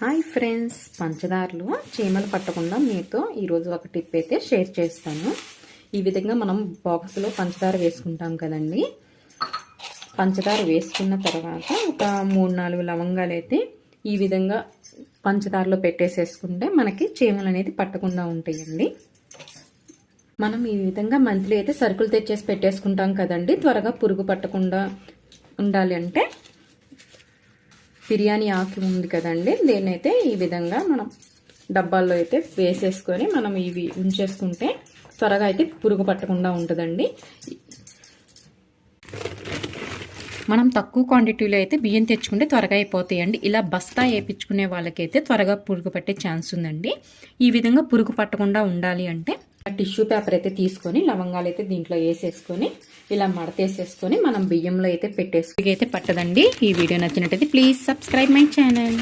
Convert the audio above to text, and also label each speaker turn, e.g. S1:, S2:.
S1: Hi friends, పంచదారలు చీమలు పట్టకుండా మీతో ఈరోజు ఒక టిప్ అయితే షేర్ చేస్తాను. ఈ విధంగా మనం బాక్స్లో పంచదార వేసుకుంటాం కదండి. పంచదార వేసుకున్న తర్వాత ఒక 3-4 లవంగాలు అయితే ఈ విధంగా పంచదారలో పెట్టేసేసుకుంటే మనకి చీమలు అనేది పట్టకుండా ఉంటాయండి. మనం ఈ విధంగా మంత్లీ అయితే సరుకులు తెచ్చేసి పెట్టేసుకుంటాం కదండి. త్వరగా పురుగు పట్టకుండా ఉండాలి అంటే బిర్యానీ ఆకు ఉంది కదండి, దీన్నైతే ఈ విధంగా మనం డబ్బాల్లో అయితే వేసేసుకొని మనం ఇవి ఉంచేసుకుంటే త్వరగా అయితే పురుగు పట్టకుండా ఉంటుందండి. మనం తక్కువ క్వాంటిటీలో అయితే బియ్యం తెచ్చుకుంటే త్వరగా అయిపోతాయండి. ఇలా బస్తా వేయించుకునే వాళ్ళకైతే త్వరగా పురుగు పట్టే ఛాన్స్ ఉందండి. ఈ విధంగా పురుగు పట్టకుండా ఉండాలి అంటే టిష్యూ పేపర్ అయితే తీసుకొని లవంగాలు అయితే దీంట్లో వేసేసుకొని ఇలా మడతేసేసుకొని మనం బియ్యంలో అయితే పెట్టేసుకు అయితే పట్టదండి. ఈ వీడియో నచ్చినట్టయితే ప్లీజ్ సబ్స్క్రైబ్ మై ఛానల్.